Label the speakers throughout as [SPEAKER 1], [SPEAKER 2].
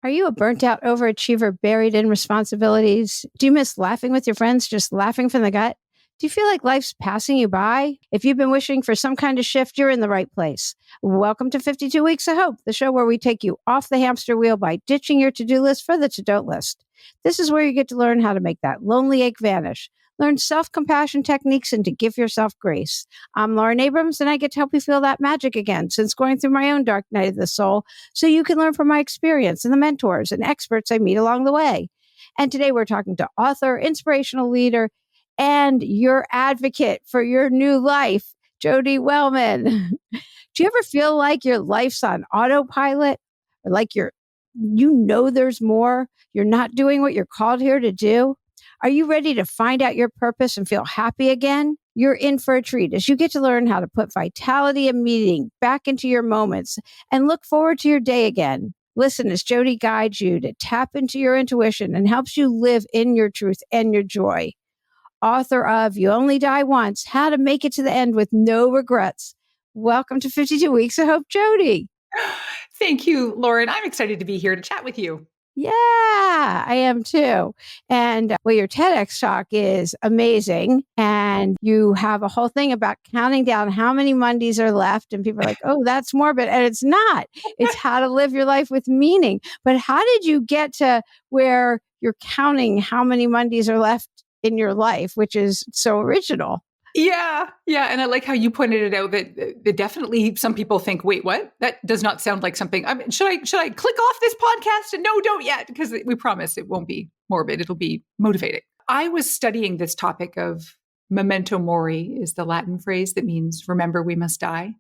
[SPEAKER 1] Are you a burnt out overachiever buried in responsibilities? Do you miss laughing with your friends, just laughing from the gut? Do you feel like life's passing you by? If you've been wishing for some kind of shift, you're in the right place. Welcome to 52 Weeks of Hope, the show where we take you off the hamster wheel by ditching your to-do list for the to-don't list. This is where you get to learn how to make that lonely ache vanish, learn self-compassion techniques, and to give yourself grace. I'm Lauren Abrams, and I get to help you feel that magic again since going through my own dark night of the soul, so you can learn from my experience and the mentors and experts I meet along the way. And today we're talking to author, inspirational leader, and your advocate for your new life, Jody Wellman. Do you ever feel like your life's on autopilot, or like there's more? You're not doing what you're called here to do? Are you ready to find out your purpose and feel happy again? You're in for a treat as you get to learn how to put vitality and meaning back into your moments and look forward to your day again. Listen as Jody guides you to tap into your intuition and helps you live in your truth and your joy. Author of You Only Die Once, How to Make It to the End with No Regrets. Welcome to 52 Weeks of Hope, Jody.
[SPEAKER 2] Thank you, Lauren. I'm excited to be here to chat with you.
[SPEAKER 1] Yeah, I am too. And your TEDx talk is amazing. And you have a whole thing about counting down how many Mondays are left. And people are like, oh, that's morbid. And it's not. It's how to live your life with meaning. But how did you get to where you're counting how many Mondays are left in your life, which is so original?
[SPEAKER 2] Yeah. And I like how you pointed it out that definitely some people think, wait, what? That does not sound like something. I mean, should I click off this podcast? And no, don't yet, because we promise it won't be morbid. It'll be motivating. I was studying this topic of memento mori is the Latin phrase that means remember we must die.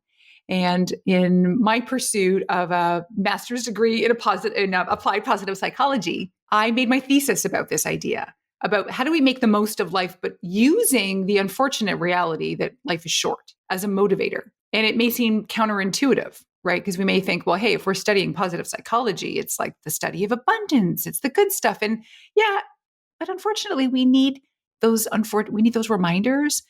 [SPEAKER 2] And in my pursuit of a master's degree in applied positive psychology, I made my thesis about this idea, about how do we make the most of life, but using the unfortunate reality that life is short as a motivator. And it may seem counterintuitive, right? Because we may think, well, hey, if we're studying positive psychology, it's like the study of abundance, it's the good stuff. And yeah, but unfortunately, we need those reminders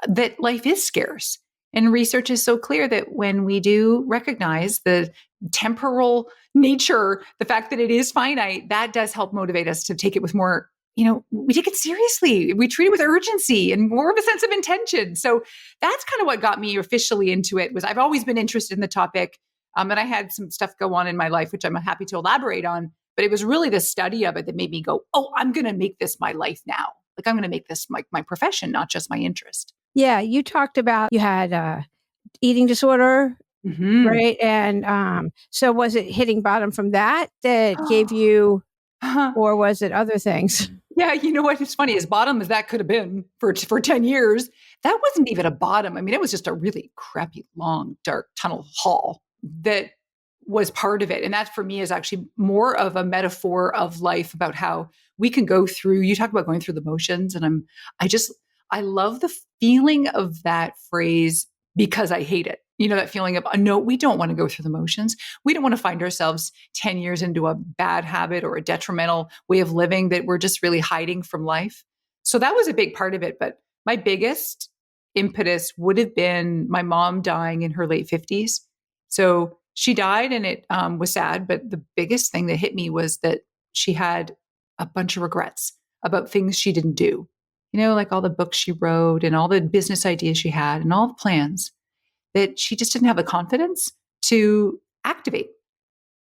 [SPEAKER 2] that life is scarce. And research is so clear that when we do recognize the temporal nature, the fact that it is finite, that does help motivate us to take it with more, we take it seriously. We treat it with urgency and more of a sense of intention. So that's kind of what got me officially into it. Was I've always been interested in the topic. And I had some stuff go on in my life, which I'm happy to elaborate on. But it was really the study of it that made me go, oh, I'm going to make this my life now. Like I'm going to make this my profession, not just my interest.
[SPEAKER 1] Yeah. You talked about you had eating disorder, right? And so was it hitting bottom from that gave you, or was it other things?
[SPEAKER 2] Yeah, you know what? It's funny, as bottom as that could have been for 10 years, that wasn't even a bottom. I mean, it was just a really crappy, long, dark tunnel hall that was part of it. And that for me is actually more of a metaphor of life about how we can go through, you talk about going through the motions. And I love the feeling of that phrase because I hate it. That feeling of, no, we don't want to go through the motions. We don't want to find ourselves 10 years into a bad habit or a detrimental way of living that we're just really hiding from life. So that was a big part of it. But my biggest impetus would have been my mom dying in her late 50s. So she died and it was sad. But the biggest thing that hit me was that she had a bunch of regrets about things she didn't do. Like all the books she wrote and all the business ideas she had and all the plans that she just didn't have the confidence to activate.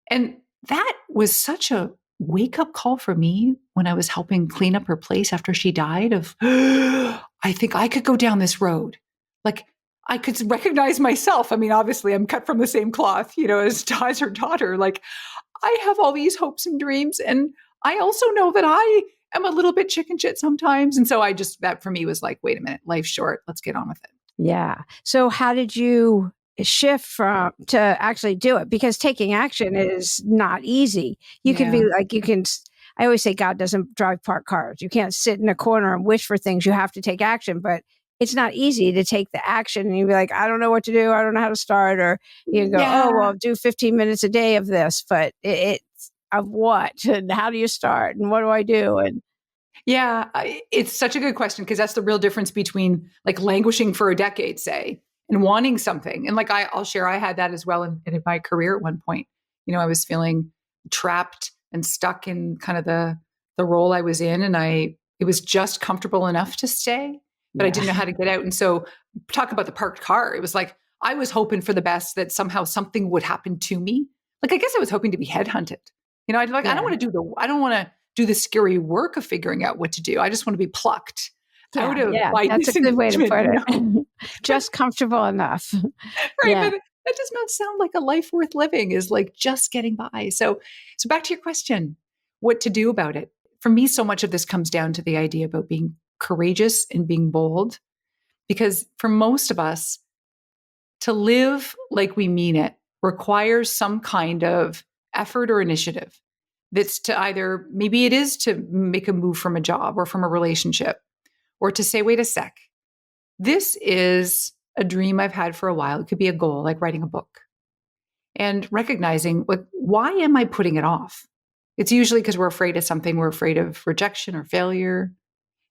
[SPEAKER 2] And that was such a wake-up call for me when I was helping clean up her place after she died of, I think I could go down this road. Like I could recognize myself. I mean, obviously I'm cut from the same cloth, as her daughter. Like I have all these hopes and dreams. And I also know that I am a little bit chicken shit sometimes. And so that for me was like, wait a minute, life's short. Let's get on with it.
[SPEAKER 1] Yeah. So how did you shift to actually do it? Because taking action is not easy. You can be like, I always say God doesn't drive parked cars. You can't sit in a corner and wish for things. You have to take action, but it's not easy to take the action and you'd be like, I don't know what to do. I don't know how to start. Or you go, oh, well, do 15 minutes a day of this, but it's of what? And how do you start? And what do I do? And
[SPEAKER 2] yeah, it's such a good question because that's the real difference between like languishing for a decade, say, and wanting something. And like I'll share, I had that as well in my career at one point. I was feeling trapped and stuck in kind of the role I was in. And it was just comfortable enough to stay, but I didn't know how to get out. And so talk about the parked car. It was like, I was hoping for the best, that somehow something would happen to me. Like, I guess I was hoping to be headhunted. I don't want to do the scary work of figuring out what to do. I just want to be plucked out of my
[SPEAKER 1] that's a good way to put it. Just comfortable enough.
[SPEAKER 2] Right. But that does not sound like a life worth living, is like just getting by. So back to your question, what to do about it. For me, so much of this comes down to the idea about being courageous and being bold, because for most of us, to live like we mean it requires some kind of effort or initiative. That's to either, maybe it is to make a move from a job or from a relationship, or to say, wait a sec, this is a dream I've had for a while. It could be a goal, like writing a book, and recognizing, like, why am I putting it off? It's usually because we're afraid of something. We're afraid of rejection or failure,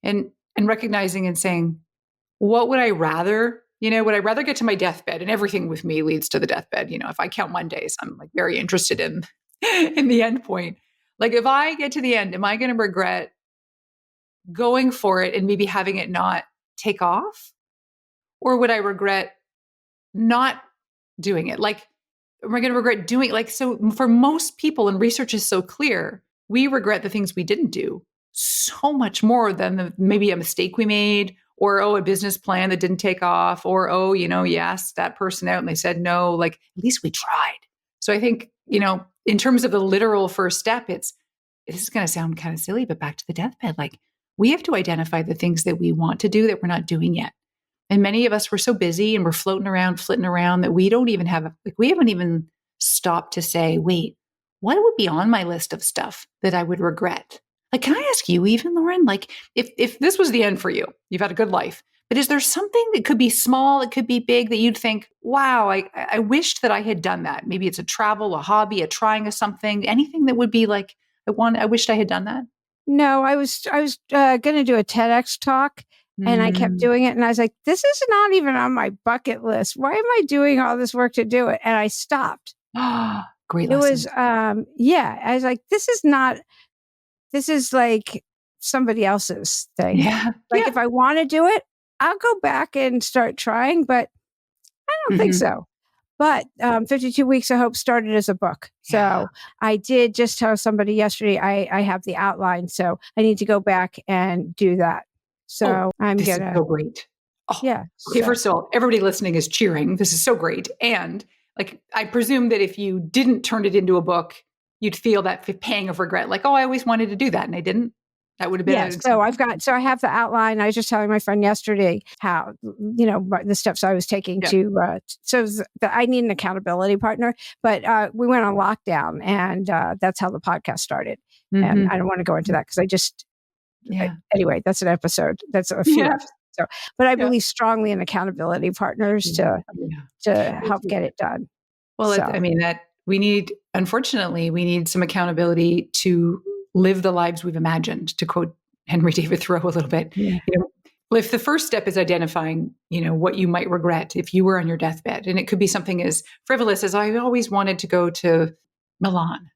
[SPEAKER 2] and recognizing and saying, what would I rather? Would I rather get to my deathbed? And everything with me leads to the deathbed. If I count Mondays, I'm like very interested in the end point. Like, if I get to the end, am I going to regret going for it and maybe having it not take off? Or would I regret not doing it? Like, am I going to regret doing it? Like, so for most people, and research is so clear, we regret the things we didn't do so much more than maybe a mistake we made, or, a business plan that didn't take off, or, you asked that person out and they said no. Like, at least we tried. So I think, in terms of the literal first step, this is going to sound kind of silly, but back to the deathbed, like, we have to identify the things that we want to do that we're not doing yet. And many of us, we're so busy and we're flitting around that we don't even have, like, we haven't even stopped to say, wait, what would be on my list of stuff that I would regret? Like, can I ask you even, Lauren, like, if this was the end for you, you've had a good life, but is there something that could be small, it could be big, that you'd think, wow, I wished that I had done that. Maybe it's a travel, a hobby, a trying of something, anything that would be like, I wished I had done that.
[SPEAKER 1] No, I was going to do a TEDx talk, and I kept doing it. And I was like, this is not even on my bucket list. Why am I doing all this work to do it? And I stopped.
[SPEAKER 2] Great
[SPEAKER 1] It
[SPEAKER 2] lesson.
[SPEAKER 1] was, I was like, this is like somebody else's thing.
[SPEAKER 2] Yeah.
[SPEAKER 1] Like, if I want to do it, I'll go back and start trying, but I don't think so. But 52 Weeks of Hope started as a book. So I did just tell somebody yesterday, I have the outline. So I need to go back and do that. So
[SPEAKER 2] this is so great. Okay, first of all, everybody listening is cheering. This is so great. And like, I presume that if you didn't turn it into a book, you'd feel that pang of regret. Like, I always wanted to do that and I didn't. That would have been.
[SPEAKER 1] So I have the outline. I was just telling my friend yesterday how, the steps I was taking I need an accountability partner, but we went on lockdown, and that's how the podcast started. And I don't want to go into that because anyway, that's an episode. That's a few episodes. So, but I believe strongly in accountability partners to help get it done.
[SPEAKER 2] Well, unfortunately, we need some accountability to live the lives we've imagined, to quote Henry David Thoreau a little bit. If the first step is identifying, what you might regret if you were on your deathbed, and it could be something as frivolous as, I always wanted to go to Milan,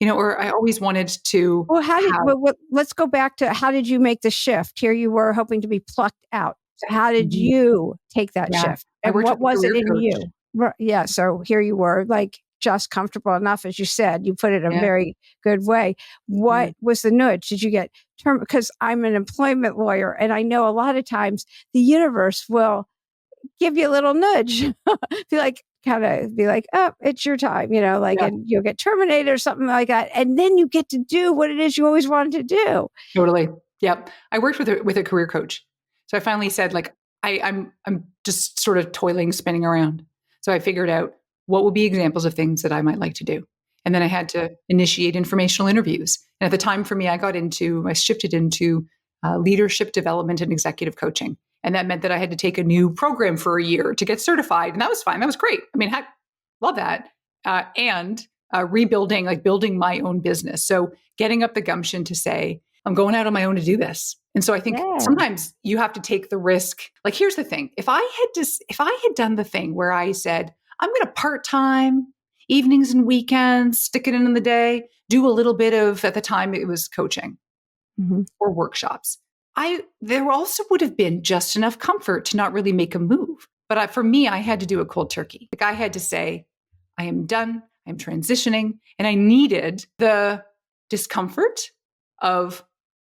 [SPEAKER 2] or I always wanted to.
[SPEAKER 1] Well, let's go back to, how did you make the shift? Here you were hoping to be plucked out. So how did you take that shift? And what was it in you? Yeah. So here you were, like, just comfortable enough, as you said. You put it in a very good way. What was the nudge? Did you get because I'm an employment lawyer, and I know a lot of times the universe will give you a little nudge, be like, oh, it's your time, and you'll get terminated or something like that, and then you get to do what it is you always wanted to do.
[SPEAKER 2] Totally. Yep. I worked with a career coach, so I finally said, like, I'm just sort of spinning around. So I figured out what would be examples of things that I might like to do. And then I had to initiate informational interviews. And at the time for me, I shifted into leadership development and executive coaching. And that meant that I had to take a new program for a year to get certified. And that was fine. That was great. I mean, heck, love that. And building my own business. So getting up the gumption to say, I'm going out on my own to do this. And so I think sometimes you have to take the risk. Like, here's the thing. If I had done the thing where I said, I'm going to part-time evenings and weekends, stick it in the day, do a little bit of, at the time it was coaching or workshops. There also would have been just enough comfort to not really make a move. But for me, I had to do a cold turkey. Like I had to say, I am done. I'm transitioning. And I needed the discomfort of,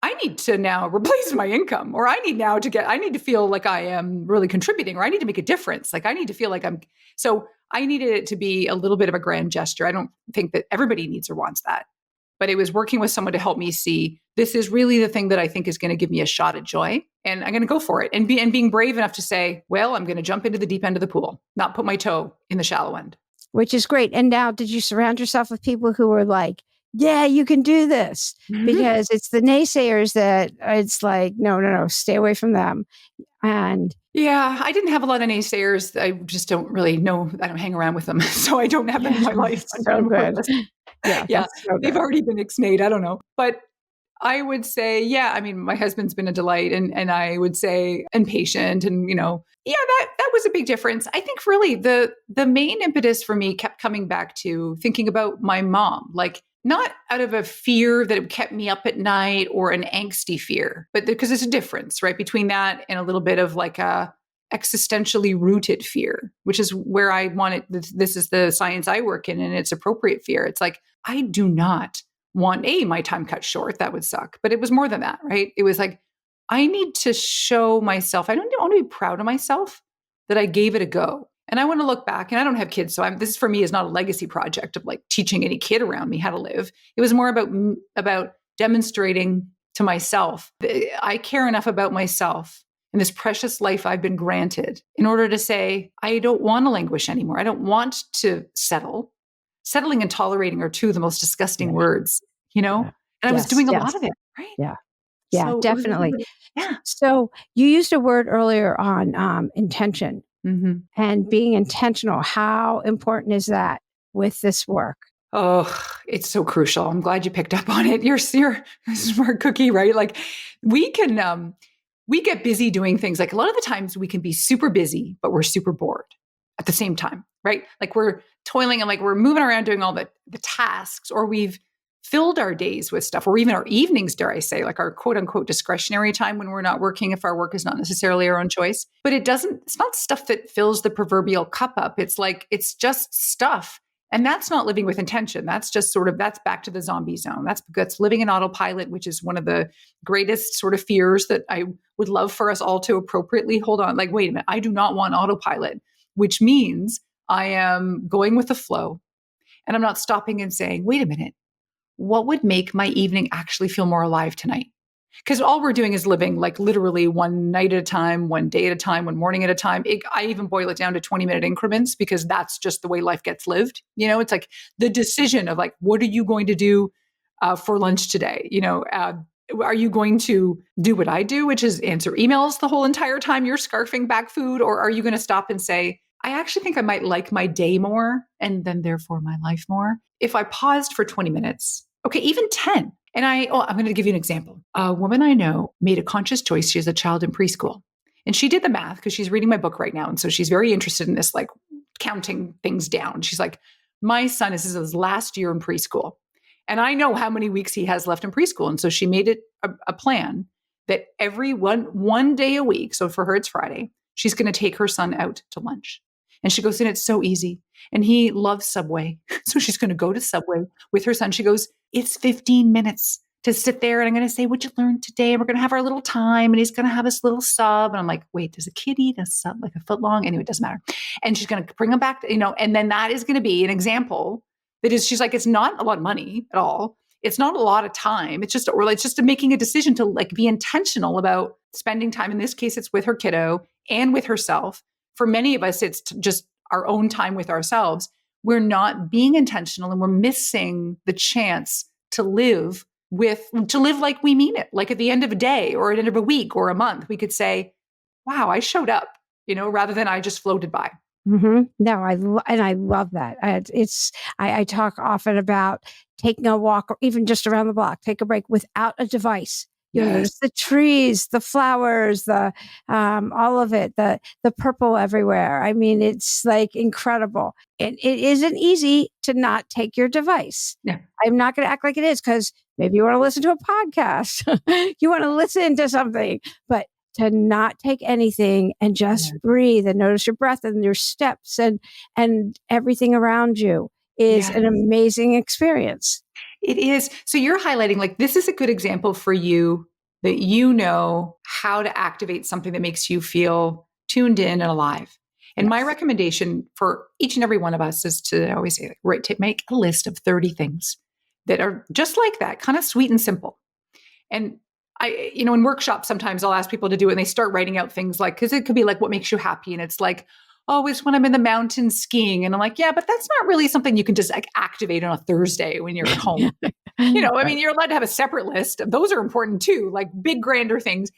[SPEAKER 2] I need to now replace my income, or I need to feel like I am really contributing, or I need to make a difference. Like I need to feel like so I needed it to be a little bit of a grand gesture. I don't think that everybody needs or wants that, but it was working with someone to help me see this is really the thing that I think is going to give me a shot at joy. And I'm going to go for it and being brave enough to say, well, I'm going to jump into the deep end of the pool, not put my toe in the shallow end.
[SPEAKER 1] Which is great. And now, did you surround yourself with people who were like, yeah, you can do this? Because it's the naysayers that it's like, no, stay away from them. And
[SPEAKER 2] yeah, I didn't have a lot of naysayers. I just don't really know. I don't hang around with them. So I don't have them in my life.
[SPEAKER 1] So good.
[SPEAKER 2] Yeah, so they've already been ixnayed. I don't know. But I would say, yeah, I mean, my husband's been a delight, and I would say, and patient, and, that was a big difference. I think really the main impetus for me kept coming back to thinking about my mom, like not out of a fear that it kept me up at night or an angsty fear, but because there's a difference, right, between that and a little bit of like a existentially rooted fear, which is where I wanted. This is the science I work in, and it's appropriate fear. It's like, I do not want my time cut short. That would suck. But it was more than that, right? It was like, I need to show myself. I want to be proud of myself that I gave it a go. And I want to look back, and I don't have kids. So this for me is not a legacy project of like teaching any kid around me how to live. It was more about demonstrating to myself that I care enough about myself and this precious life I've been granted in order to say, I don't want to languish anymore. I don't want to settle. Settling and tolerating are two of the most disgusting words, And I was doing a lot of it, right?
[SPEAKER 1] Yeah. Yeah,
[SPEAKER 2] So
[SPEAKER 1] definitely.
[SPEAKER 2] Yeah.
[SPEAKER 1] So you used a word earlier on intention and being intentional. How important is that with this work?
[SPEAKER 2] Oh, it's so crucial. I'm glad you picked up on it. You're a smart cookie, right? Like we get busy doing things. Like a lot of the times we can be super busy, but we're super bored at the same time, right? Like we're toiling and like we're moving around doing all the tasks, or we've filled our days with stuff, or even our evenings, dare I say, like our quote unquote discretionary time when we're not working, if our work is not necessarily our own choice. But it's not stuff that fills the proverbial cup up. It's like, it's just stuff. And that's not living with intention. That's just that's back to the zombie zone. That's living in autopilot, which is one of the greatest sort of fears that I would love for us all to appropriately hold on. Like, wait a minute, I do not want autopilot, which means I am going with the flow, and I'm not stopping and saying, wait a minute, what would make my evening actually feel more alive tonight? Because all we're doing is living like literally one night at a time, one day at a time, one morning at a time. I even boil it down to 20-minute increments because that's just the way life gets lived. It's like the decision of like, what are you going to do for lunch today? Are you going to do what I do, which is answer emails the whole entire time you're scarfing back food? Or are you going to stop and say, I actually think I might like my day more, and then therefore my life more, if I paused for 20 minutes, okay, even 10. And I'm going to give you an example. A woman I know made a conscious choice. She has a child in preschool, and she did the math because she's reading my book right now. And so she's very interested in this, like counting things down. She's like, my son is his last year in preschool, and I know how many weeks he has left in preschool. And so she made it a plan that every one day a week, so for her, it's Friday, she's going to take her son out to lunch. And she goes, and it's so easy. And he loves Subway. So she's going to go to Subway with her son. She goes, it's 15 minutes to sit there. And I'm going to say, what'd you learn today? And we're going to have our little time. And he's going to have his little sub. And I'm like, wait, does a kid eat a sub like a foot long? Anyway, it doesn't matter. And she's going to bring him back, and then that is going to be an example she's like, it's not a lot of money at all. It's not a lot of time. It's just making a decision to like be intentional about spending time. In this case, it's with her kiddo and with herself. For many of us, it's just our own time with ourselves. We're not being intentional, and we're missing the chance to live like we mean it. Like at the end of a day or at the end of a week or a month, we could say, wow, I showed up, rather than I just floated by.
[SPEAKER 1] No, I love that. I talk often about taking a walk, or even just around the block, take a break without a device. Notice the trees, the flowers, the all of it, the purple everywhere. I mean, it's like incredible. It isn't easy. to not take your device.
[SPEAKER 2] Yeah.
[SPEAKER 1] I'm not going to act like it is, because maybe you want to listen to a podcast. You want to listen to something, but to not take anything and just breathe and notice your breath and your steps and everything around you is an amazing experience.
[SPEAKER 2] It is. So you're highlighting, like, this is a good example for you that you know how to activate something that makes you feel tuned in and alive. And my recommendation for each and every one of us is to, I always say, right, to make a list of 30 things that are just like that, kind of sweet and simple. And in workshops, sometimes I'll ask people to do it and they start writing out things like, because it could be like, what makes you happy? And it's like, oh, it's when I'm in the mountains skiing. And I'm like, yeah, but that's not really something you can just like activate on a Thursday when you're at home. I mean, you're allowed to have a separate list. Those are important too, like big, grander things.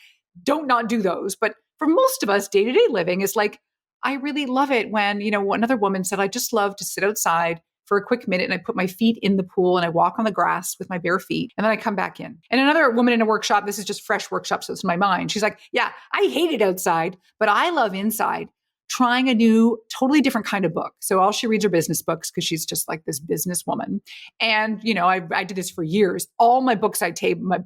[SPEAKER 2] Don't not do those. But for most of us, day-to-day living is like, I really love it when, another woman said, I just love to sit outside for a quick minute and I put my feet in the pool and I walk on the grass with my bare feet and then I come back in. And another woman in a workshop, this is just fresh workshop, so it's in my mind. She's like, yeah, I hate it outside, but I love inside, trying a new, totally different kind of book. So all she reads are business books because she's just like this business woman. And, I did this for years. All my bedside table was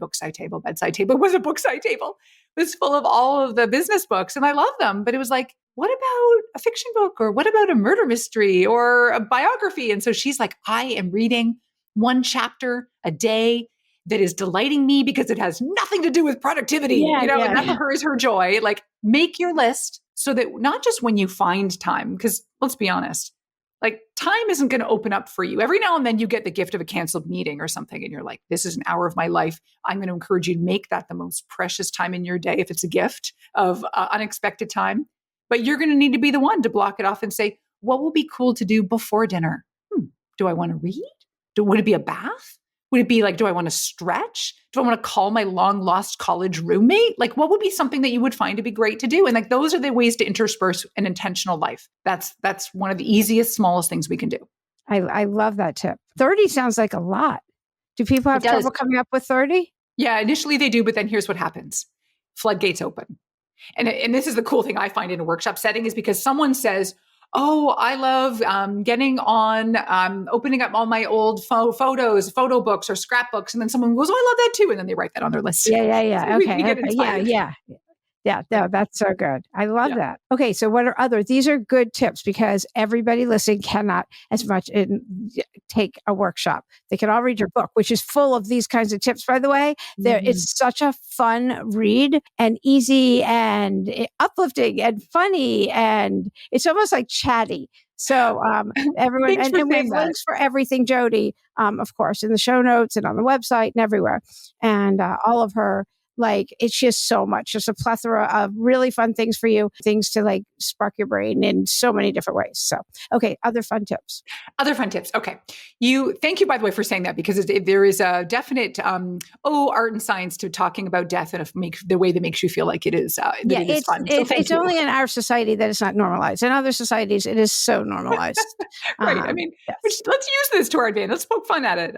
[SPEAKER 2] a bookside table. It was full of all of the business books and I love them. But it was like, what about a fiction book, or what about a murder mystery or a biography? And so she's like, I am reading one chapter a day that is delighting me because it has nothing to do with productivity. And that for her is her joy. Like, make your list so that not just when you find time, because let's be honest, like, time isn't going to open up for you. Every now and then you get the gift of a canceled meeting or something. And you're like, this is an hour of my life. I'm going to encourage you to make that the most precious time in your day. If it's a gift of unexpected time, but you're going to need to be the one to block it off and say, what will be cool to do before dinner? Do I want to read? Would it be a bath? Would it be like, do I want to stretch? Do I want to call my long lost college roommate? Like, what would be something that you would find to be great to do? And like, those are the ways to intersperse an intentional life. That's one of the easiest, smallest things we can do.
[SPEAKER 1] I love that tip. 30 sounds like a lot. Do people have trouble coming up with 30?
[SPEAKER 2] Yeah, initially they do, but then here's what happens. Floodgates open. And this is the cool thing I find in a workshop setting, is because someone says, oh, I love getting on, opening up all my old photos, photo books or scrapbooks. And then someone goes, oh, I love that too. And then they write that on their list.
[SPEAKER 1] Yeah.
[SPEAKER 2] So
[SPEAKER 1] okay. Yeah, no, that's so good. I love that. Okay, so what are these are good tips, because everybody listening cannot as much take a workshop. They can all read your book, which is full of these kinds of tips, by the way. It's such a fun read and easy and uplifting and funny, and it's almost like chatty. So everyone, and we have links for everything, Jody, of course, in the show notes and on the website and everywhere. And all of her, like, it's just so much, just a plethora of really fun things for you, things to like spark your brain in so many different ways. So, okay, other fun tips.
[SPEAKER 2] Okay. Thank you, by the way, for saying that, because there is a definite, art and science to talking about death and the way that makes you feel like it is, it is fun. So
[SPEAKER 1] it's only in our society that it's not normalized. In other societies, it is so normalized.
[SPEAKER 2] Right. Let's use this to our advantage. Let's poke fun at it.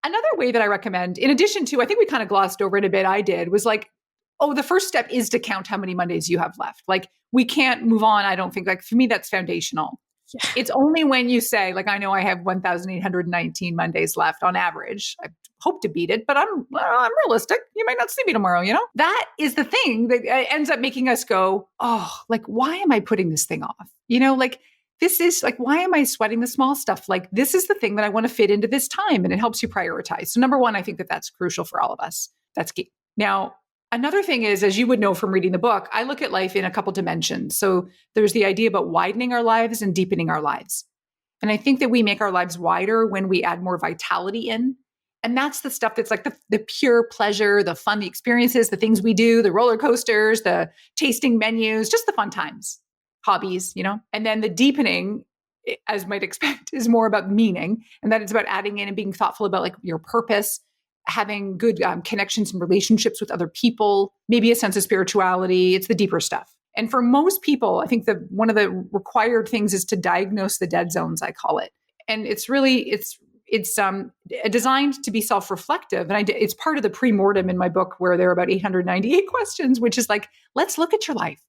[SPEAKER 2] Another way that I recommend, in addition to, I think we kind of glossed over it a bit, I did, was like, the first step is to count how many Mondays you have left. Like, we can't move on, I don't think. Like, for me, that's foundational. Yeah. It's only when you say, like, I know I have 1,819 Mondays left on average. I hope to beat it, but I'm realistic. You might not see me tomorrow, That is the thing that ends up making us go, oh, like, why am I putting this thing off? This is like, why am I sweating the small stuff? Like, this is the thing that I want to fit into this time, and it helps you prioritize. So number one, I think that that's crucial for all of us. That's key. Now, another thing is, as you would know from reading the book, I look at life in a couple dimensions. So there's the idea about widening our lives and deepening our lives. And I think that we make our lives wider when we add more vitality in. And that's the stuff that's like the pure pleasure, the fun, the experiences, the things we do, the roller coasters, the tasting menus, just the fun times. Hobbies, and then the deepening, as might expect, is more about meaning, and that it's about adding in and being thoughtful about like your purpose, having good connections and relationships with other people, maybe a sense of spirituality. It's the deeper stuff. And for most people, I think that one of the required things is to diagnose the dead zones, I call it. And it's designed to be self-reflective. And it's part of the pre-mortem in my book, where there are about 898 questions, which is like, let's look at your life.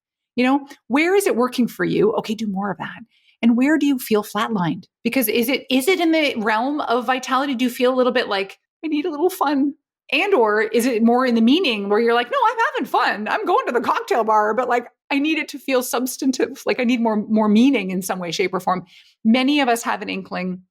[SPEAKER 2] Where is it working for you? Okay, do more of that. And where do you feel flatlined? Because is it in the realm of vitality? Do you feel a little bit like I need a little fun? And or is it more in the meaning where you're like, no, I'm having fun. I'm going to the cocktail bar, but like I need it to feel substantive. Like I need more meaning in some way, shape, or form. Many of us have an inkling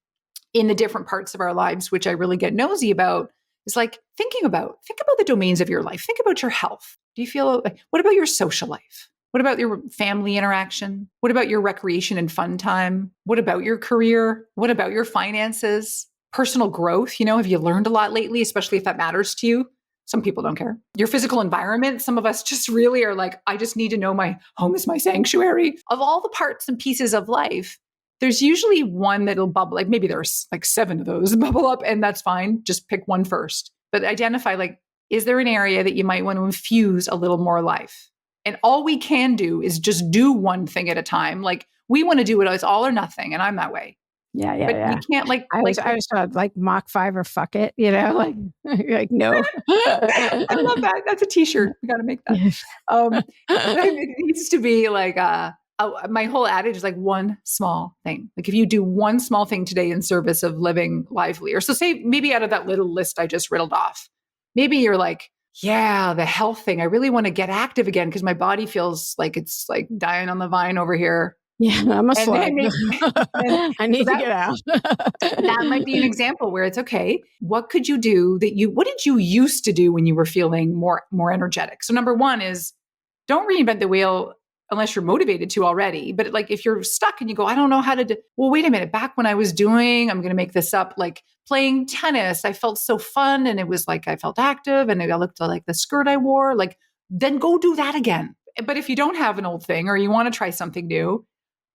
[SPEAKER 2] in the different parts of our lives, which I really get nosy about, is like think about the domains of your life. Think about your health. Do you feel, what about your social life? What about your family interaction? What about your recreation and fun time? What about your career? What about your finances? Personal growth? You know, have you learned a lot lately, especially if that matters to you? Some people don't care. Your physical environment, some of us just really are like, I just need to know my home is my sanctuary. Of all the parts and pieces of life, there's usually one that'll bubble. Like maybe there's like 7 of those bubble up, and that's fine. Just pick one first. But identify, like, is there an area that you might want to infuse a little more life? And all we can do is just do one thing at a time. Like we want to do it as all or nothing. And I'm that way.
[SPEAKER 1] Yeah.
[SPEAKER 2] But you can't
[SPEAKER 1] I was like Mach 5 or fuck it, you know, like no.
[SPEAKER 2] I love that. That's a t-shirt. We got to make that. It needs to be like, my whole adage is like one small thing. Like if you do one small thing today in service of living lively, or so say maybe out of that little list I just riddled off, maybe you're like, yeah, the health thing. I really want to get active again because my body feels like it's like dying on the vine over here.
[SPEAKER 1] Yeah, I'm a slug. I need to get out.
[SPEAKER 2] That might be an example where it's okay. What could you do what did you used to do when you were feeling more energetic? So number one is don't reinvent the wheel unless you're motivated to already. But like if you're stuck and you go, I don't know how to do, well, wait a minute, back when I was doing, I'm going to make this up, like playing tennis, I felt so fun. And it was like, I felt active and I looked like the skirt I wore, like, then go do that again. But if you don't have an old thing or you want to try something new,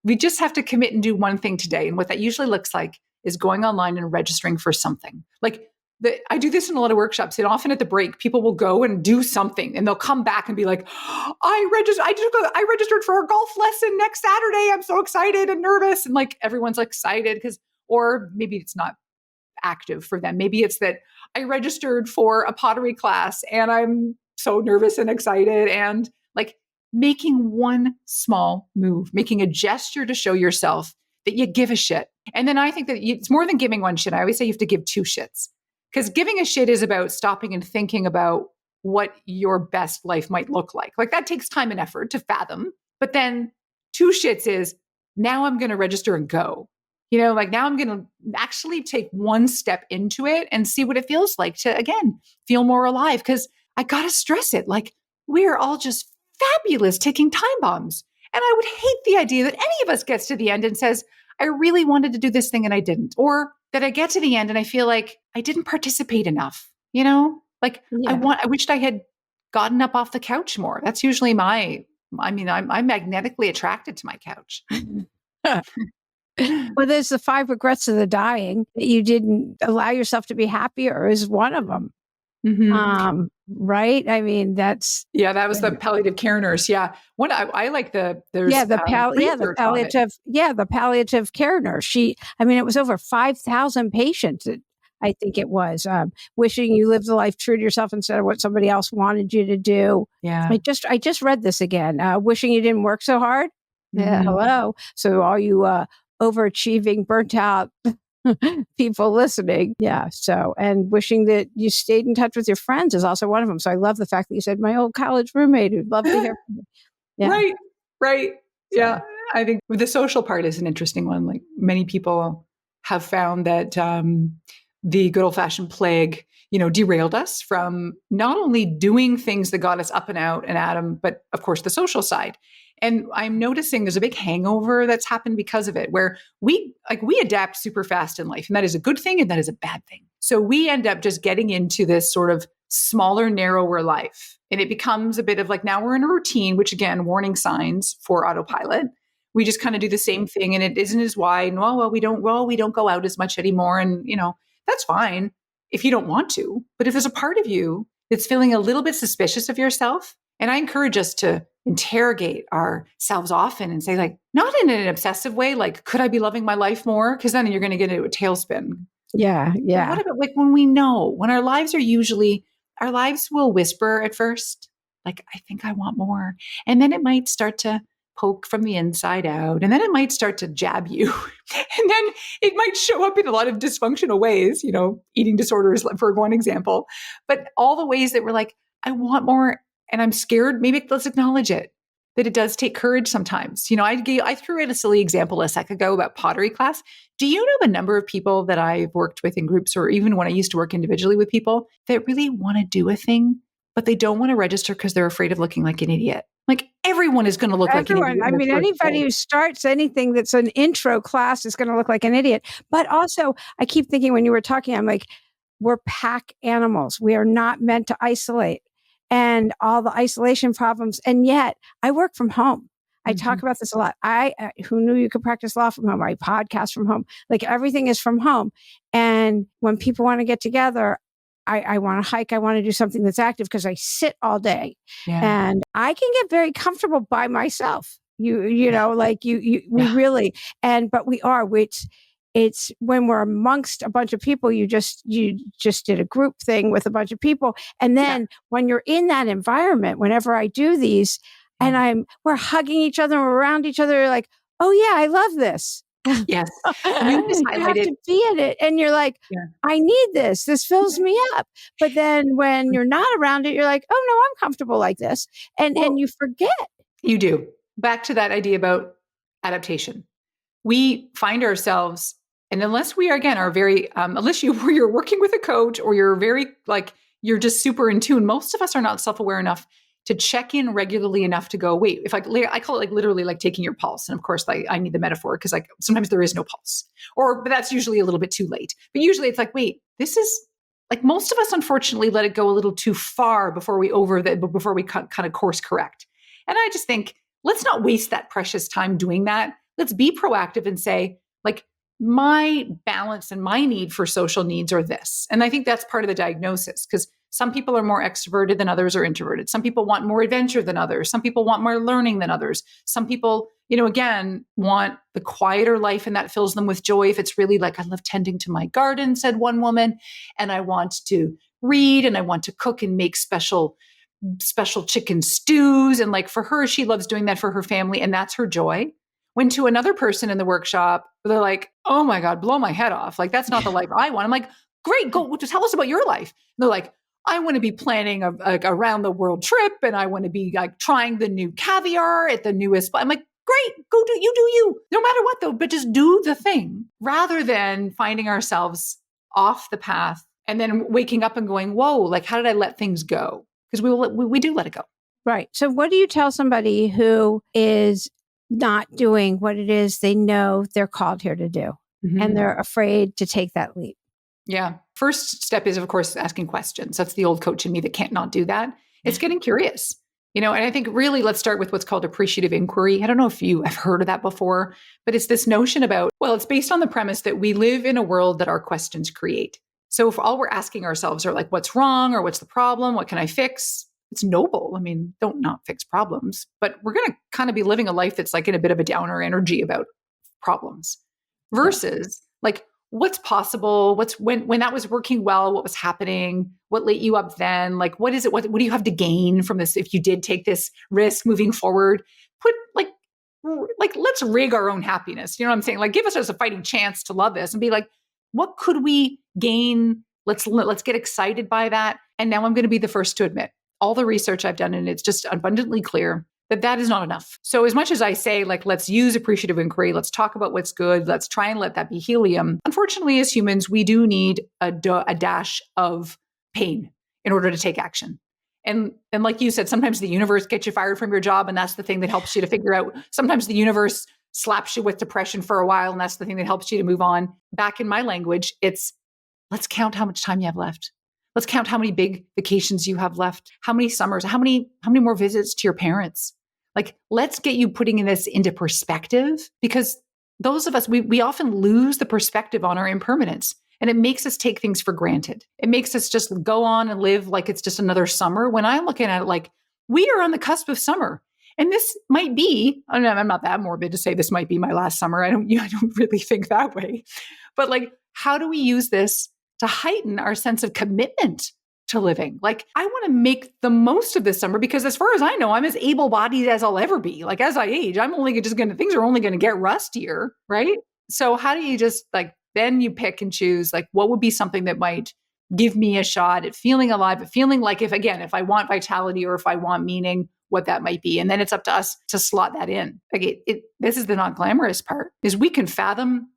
[SPEAKER 2] we just have to commit and do one thing today. And what that usually looks like is going online and registering for something. Like I do this in a lot of workshops, and often at the break, people will go and do something and they'll come back and be like, I registered for a golf lesson next Saturday. I'm so excited and nervous. And like everyone's excited or maybe it's not active for them. Maybe it's that I registered for a pottery class and I'm so nervous and excited, and like making one small move, making a gesture to show yourself that you give a shit. And then I think that it's more than giving one shit. I always say you have to give 2 shits. Because giving a shit is about stopping and thinking about what your best life might look like. Like that takes time and effort to fathom. But then 2 shits is now I'm going to register and go. You know, like now I'm going to actually take one step into it and see what it feels like to, again, feel more alive. Because I got to stress it. Like we're all just fabulous taking time bombs. And I would hate the idea that any of us gets to the end and says, I really wanted to do this thing and I didn't. Or that I get to the end and I feel like I didn't participate enough, you know? Like I wished I had gotten up off the couch more. That's usually I'm magnetically attracted to my couch.
[SPEAKER 1] Well, there's the 5 regrets of the dying that you didn't allow yourself to be happier is one of them. Mm-hmm. Right? I mean, that
[SPEAKER 2] was the palliative care nurse. Yeah. I like the
[SPEAKER 1] palliative care nurse. It was over 5,000 patients. I think it was wishing you lived a life true to yourself instead of what somebody else wanted you to do.
[SPEAKER 2] Yeah.
[SPEAKER 1] I just read this again. Wishing you didn't work so hard.
[SPEAKER 2] Mm-hmm.
[SPEAKER 1] Hello. So all you overachieving, burnt out people listening. Yeah. So, and wishing that you stayed in touch with your friends is also one of them. So I love the fact that you said my old college roommate who'd love to hear from you. Yeah.
[SPEAKER 2] Right. Yeah. I think the social part is an interesting one. Like many people have found that the good old fashioned plague, derailed us from not only doing things that got us up and out and at 'em, but of course the social side. And I'm noticing there's a big hangover that's happened because of it, where we adapt super fast in life, and that is a good thing and that is a bad thing. So we end up just getting into this sort of smaller, narrower life. And it becomes a bit of like, now we're in a routine, which again, warning signs for autopilot. We just kind of do the same thing and it isn't as wide. We don't go out as much anymore. And, that's fine if you don't want to. But if there's a part of you that's feeling a little bit suspicious of yourself, and I encourage us to interrogate ourselves often and say, like, not in an obsessive way, like, could I be loving my life more? Because then you're going to get into a tailspin.
[SPEAKER 1] Yeah.
[SPEAKER 2] But what about like when our lives will whisper at first, like, I think I want more. And then it might start to poke from the inside out. And then it might start to jab you. And then it might show up in a lot of dysfunctional ways, eating disorders, for one example. But all the ways that we're like, I want more and I'm scared. Maybe let's acknowledge it, that it does take courage sometimes. I threw out a silly example a sec ago about pottery class. Do you know a number of people that I've worked with in groups, or even when I used to work individually with people, that really want to do a thing, but they don't want to register because they're afraid of looking like an idiot? Like everyone is going to look like an idiot.
[SPEAKER 1] I mean, anybody who starts anything that's an intro class is going to look like an idiot. But also, I keep thinking when you were talking, I'm like, we're pack animals. We are not meant to isolate, and all the isolation problems. And yet I work from home. I talk about this a lot. Who knew you could practice law from home? I podcast from home. Like everything is from home. And when people want to get together, I want to hike. I want to do something that's active because I sit all day, and I can get very comfortable by myself. We really, but it's when we're amongst a bunch of people, you just did a group thing with a bunch of people. And then when you're in that environment, whenever I do these and we're hugging each other and we're around each other, like, oh yeah, I love this.
[SPEAKER 2] Yes.
[SPEAKER 1] You have to be in it. And you're like, I need this. This fills me up. But then when you're not around it, you're like, oh no, I'm comfortable like this. And you forget. You
[SPEAKER 2] do. Back to that idea about adaptation. We find ourselves, and unless we are, again, are very, unless you're working with a coach or you're very, you're just super in tune, most of us are not self-aware enough to check in regularly enough to go, wait, I call it literally taking your pulse. And of course, I need the metaphor because sometimes there is no pulse, but that's usually a little bit too late. But usually it's wait, this is most of us, unfortunately, let it go a little too far before we kind of course correct. And I just think, let's not waste that precious time doing that. Let's be proactive and say, my balance and my need for social needs are this. And I think that's part of the diagnosis, because some people are more extroverted than others are introverted. Some people want more adventure than others. Some people want more learning than others. Some people, again, want the quieter life, and that fills them with joy. If it's really I love tending to my garden, said one woman, and I want to read and I want to cook and make special chicken stews. And for her, she loves doing that for her family, and that's her joy. When to another person in the workshop, they're like, oh my God, blow my head off. That's not the life I want. I'm like, great, go tell us about your life. And they're like, I want to be planning a around the world trip, and I want to be trying the new caviar at the newest. I'm like, great, go do you. No matter what though, but just do the thing, rather than finding ourselves off the path and then waking up and going, whoa, how did I let things go? Because we do let it go.
[SPEAKER 1] Right. So what do you tell somebody who is not doing what it is they know they're called here to do, and they're afraid to take that leap?
[SPEAKER 2] Yeah. First step is, of course, asking questions. That's the old coach in me that can't not do that. It's getting curious, and I think really let's start with what's called appreciative inquiry. I don't know if you have heard of that before, but it's this notion about, it's based on the premise that we live in a world that our questions create. So if all we're asking ourselves are what's wrong, or what's the problem? What can I fix? It's noble. I mean, don't not fix problems, but we're going to kind of be living a life that's in a bit of a downer energy about problems versus what's possible? What's when that was working well, what was happening? What lit you up then? What is it? What do you have to gain from this if you did take this risk moving forward? Put let's rig our own happiness. You know what I'm saying? Give us a fighting chance to love this and be what could we gain? Let's get excited by that. And now I'm going to be the first to admit, all the research I've done, and it's just abundantly clear that is not enough. So as much as I say, let's use appreciative inquiry, let's talk about what's good, let's try and let that be helium. Unfortunately, as humans, we do need a dash of pain in order to take action. And like you said, sometimes the universe gets you fired from your job, and that's the thing that helps you to figure out. Sometimes the universe slaps you with depression for a while, and that's the thing that helps you to move on. Back in my language, it's let's count how much time you have left. Let's count how many big vacations you have left, how many summers, how many more visits to your parents. Let's get you putting this into perspective, because those of us, we often lose the perspective on our impermanence, and it makes us take things for granted. It makes us just go on and live like it's just another summer, when I'm looking at it we are on the cusp of summer. And this might be, I'm not that morbid to say this might be my last summer. I don't really think that way. But how do we use this to heighten our sense of commitment to living. Like, I want to make the most of this summer because as far as I know, I'm as able-bodied as I'll ever be. Like, as I age, things are only going to get rustier, right? So how do you just like, then you pick and choose, like, what would be something that might give me a shot at feeling alive, at feeling like if I want vitality or if I want meaning, what that might be. And then it's up to us to slot that in. Like this is the not glamorous part, is we can fathom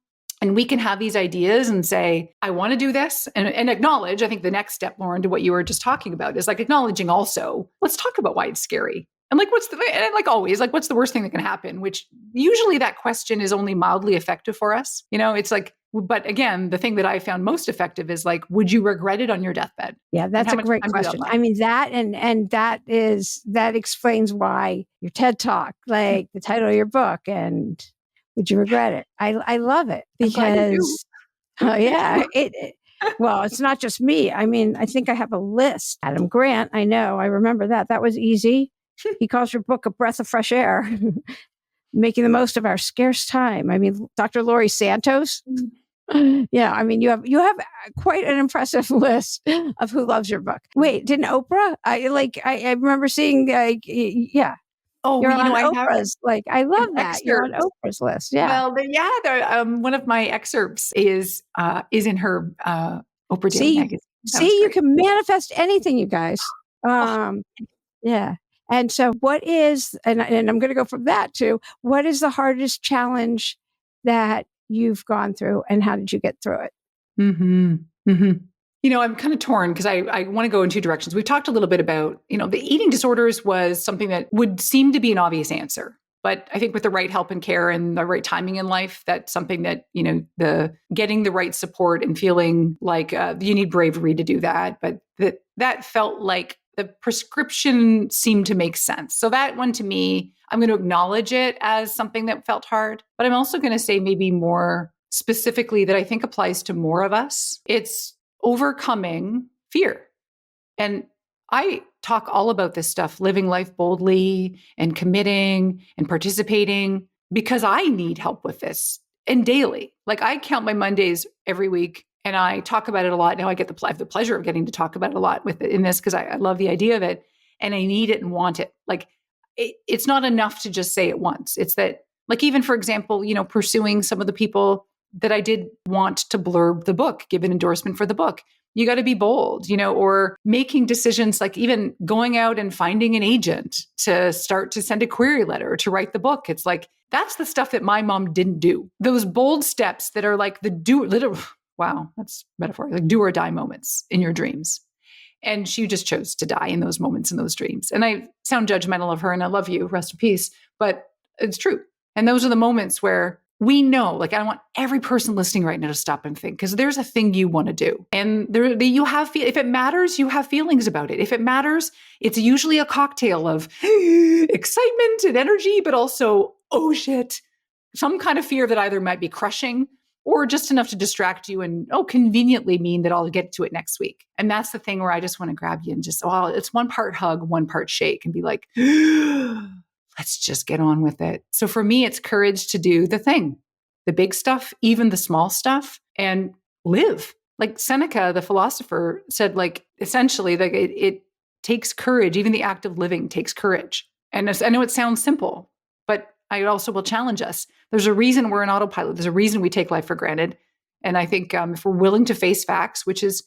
[SPEAKER 2] and we can have these ideas and say, I want to do this and acknowledge. I think the next step, Lauren, to what you were just talking about is like acknowledging also, let's talk about why it's scary. And like, what's the worst thing that can happen? Which usually that question is only mildly effective for us. It's like, but again, the thing that I found most effective is like, would you regret it on your deathbed?
[SPEAKER 1] Yeah, that's a great question. I mean, that and that explains why your TED Talk, like the title of your book, and would you regret it? I love it because, well, it's not just me. I mean, I think I have a list. Adam Grant, I know, I remember that. That was easy. He calls your book a breath of fresh air, making the most of our scarce time. I mean, Dr. Laurie Santos. Yeah, I mean, you have quite an impressive list of who loves your book. Wait, didn't Oprah? I remember seeing yeah.
[SPEAKER 2] Oh,
[SPEAKER 1] you're on
[SPEAKER 2] I
[SPEAKER 1] Oprah's. Like, I love that you're on Oprah's list. Yeah.
[SPEAKER 2] Well, one of my excerpts is in her Oprah Daily magazine.
[SPEAKER 1] See, you can manifest anything, you guys. Yeah. And so, what is and I'm going to go from that to what is the hardest challenge that you've gone through, and how did you get through it?
[SPEAKER 2] Mm-hmm. Mm-hmm. I'm kind of torn because I want to go in two directions. We've talked a little bit about, the eating disorders was something that would seem to be an obvious answer. But I think with the right help and care and the right timing in life, that's something that, the getting the right support and feeling like you need bravery to do that. But that felt like the prescription seemed to make sense. So that one to me, I'm going to acknowledge it as something that felt hard, but I'm also going to say maybe more specifically that I think applies to more of us. It's overcoming fear. And I talk all about this stuff, living life boldly and committing and participating, because I need help with this and daily. Like I count my Mondays every week. And I talk about it a lot. Now I have the pleasure of getting to talk about it a lot in this because I love the idea of it and I need it and want it. Like it's not enough to just say it once. It's that, like, even for example, pursuing some of the people that I did want to blurb the book, give an endorsement for the book. You got to be bold, or making decisions like even going out and finding an agent to start to send a query letter or to write the book. It's like, that's the stuff that my mom didn't do. Those bold steps that are like wow, that's metaphor, like do or die moments in your dreams. And she just chose to die in those moments, in those dreams. And I sound judgmental of her and I love you, rest in peace, but it's true. And those are the moments where we know, like I want every person listening right now to stop and think, because there's a thing you want to do. And if it matters, you have feelings about it. If it matters, it's usually a cocktail of excitement and energy, but also, oh shit, some kind of fear that either might be crushing or just enough to distract you and, conveniently mean that I'll get to it next week. And that's the thing where I just want to grab you and just, it's one part hug, one part shake and be like, let's just get on with it. So for me, it's courage to do the thing, the big stuff, even the small stuff, and live. Like Seneca, the philosopher, said, like, essentially, like it takes courage. Even the act of living takes courage. And I know it sounds simple, but I also will challenge us. There's a reason we're an autopilot. There's a reason we take life for granted. And I think if we're willing to face facts, which is,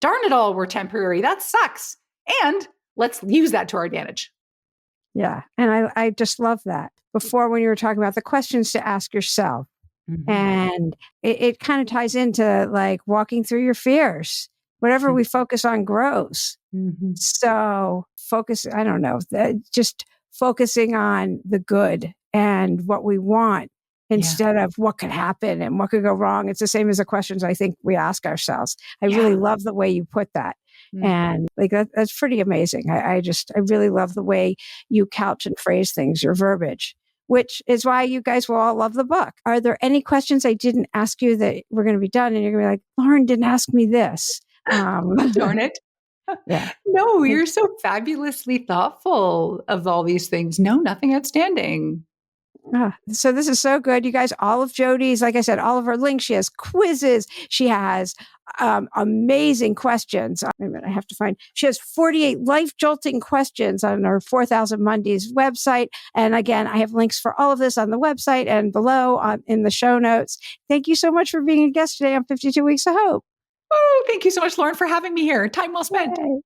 [SPEAKER 2] darn it all, we're temporary. That sucks. And let's use that to our advantage.
[SPEAKER 1] Yeah. And I just love that. Before, when you were talking about the questions to ask yourself, and it kind of ties into like walking through your fears. Whatever we focus on grows. So just focusing on the good and what we want instead of what could happen and what could go wrong. It's the same as the questions I think we ask ourselves. I really love the way you put that. And like that's pretty amazing. I really love the way you couch and phrase things, your verbiage, which is why you guys will all love the book. Are there any questions I didn't ask you that we're going to be done and you're going to be like, Lauren didn't ask me this?
[SPEAKER 2] Darn it. Yeah. No, you're so fabulously thoughtful of all these things. No, nothing outstanding.
[SPEAKER 1] So this is so good. You guys, all of Jodi's, like I said, all of her links, she has quizzes, she has amazing questions. Wait a minute, I have to find. She has 48 life-jolting questions on her 4,000 Mondays website. And again, I have links for all of this on the website and below in the show notes. Thank you so much for being a guest today on 52 Weeks of Hope.
[SPEAKER 2] Oh, thank you so much, Lauren, for having me here. Time well spent.
[SPEAKER 1] Yay.